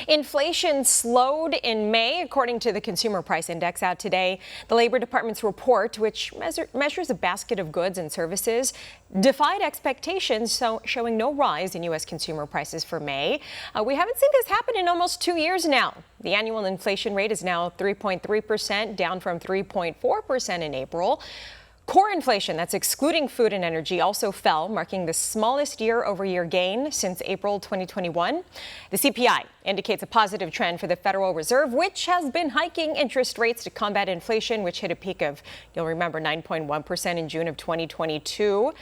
Inflation slowed in May, according to the Consumer Price Index out today. The Labor Department's report, which measures a basket of goods and services, defied expectations, showing no rise in U.S. consumer prices for May. We haven't seen this happen in almost 2 years now. The annual inflation rate is now 3.3%, down from 3.4% in April. Core inflation, that's excluding food and energy, also fell, marking the smallest year-over-year gain since April 2021. The CPI indicates a positive trend for the Federal Reserve, which has been hiking interest rates to combat inflation, which hit a peak of, you'll remember, 9.1% in June of 2022.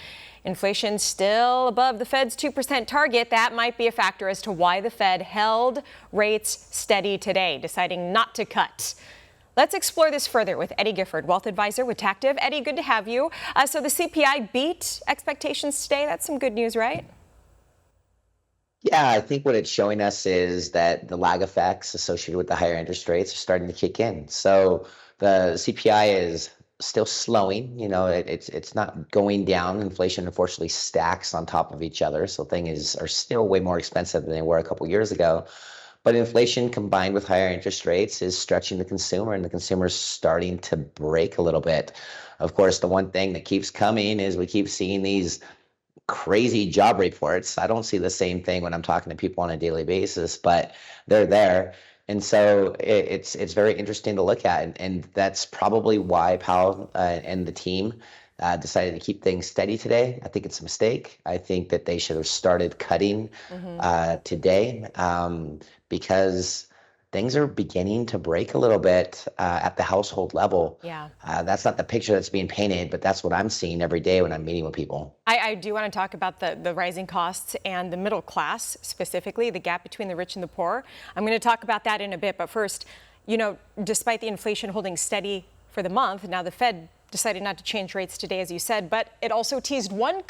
Inflation still above the Fed's 2% target. That might be a factor as to why the Fed held rates steady today, deciding not to cut. Let's explore this further with Eddie Gifford, wealth advisor with Tactiv. Eddie, good to have you. So the CPI beat expectations today. That's some good news, right? Yeah, I think what it's showing us is that the lag effects associated with the higher interest rates are starting to kick in. So the CPI is still slowing. You know, it's not going down. Inflation, unfortunately, stacks on top of each other. So things are still way more expensive than they were a couple years ago. But inflation combined with higher interest rates is stretching the consumer, and the consumer is starting to break a little bit. Of course, the one thing that keeps coming is we keep seeing these crazy job reports. I don't see the same thing when I'm talking to people on a daily basis, but they're there. And so it's very interesting to look at. And that's probably why Powell and the team decided to keep things steady today. I think it's a mistake. I think that they should have started cutting today because things are beginning to break a little bit at the household level. Yeah. That's not the picture that's being painted, but that's what I'm seeing every day when I'm meeting with people. I do want to talk about the rising costs and the middle class, specifically the gap between the rich and the poor. I'm going to talk about that in a bit. But first, you know, despite the inflation holding steady for the month, now the Fed decided not to change rates today, as you said, but it also teased one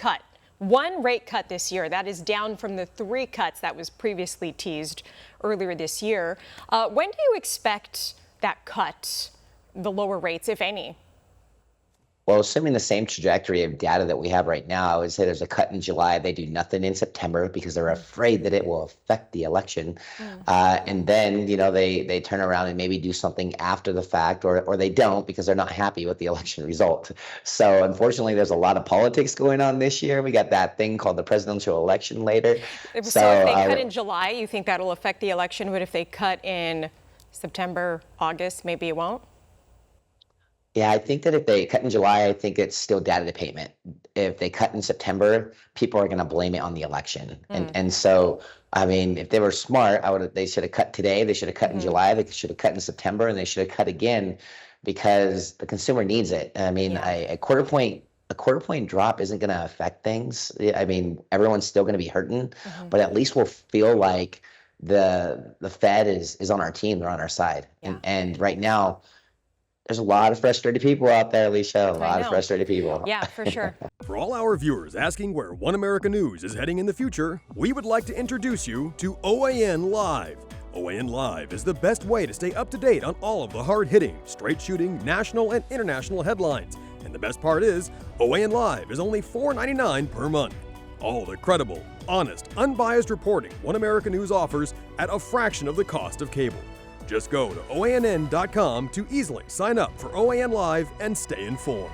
rate cut this year. That is down from the 3 cuts that was previously teased earlier this year. When do you expect that cut, the lower rates, if any? Well, assuming the same trajectory of data that we have right now, I would say there's a cut in July. They do nothing in September because they're afraid that it will affect the election. And then, you know, they turn around and maybe do something after the fact, or they don't because they're not happy with the election result. So unfortunately, there's a lot of politics going on this year. We got that thing called the presidential election later. So if they cut in July, you think that'll affect the election? But if they cut in September, August, maybe it won't? Yeah, I think that if they cut in July, I think it's still data payment. If they cut in September, people are going to blame it on the election. And so, I mean, if they were smart, they should have cut today. They should have cut in July. They should have cut in September, and they should have cut again because the consumer needs it. I mean, a quarter point drop isn't going to affect things. I mean, everyone's still going to be hurting, but at least we'll feel like the Fed is on our team. They're on our side. And right now, there's a lot of frustrated people out there, Alicia. A lot of frustrated people. Yeah, for sure. For all our viewers asking where One America News is heading in the future, we would like to introduce you to OAN Live. OAN Live is the best way to stay up to date on all of the hard-hitting, straight-shooting, national and international headlines. And the best part is, OAN Live is only $4.99 per month. All the credible, honest, unbiased reporting One America News offers at a fraction of the cost of cable. Just go to OANN.com to easily sign up for OAN Live and stay informed.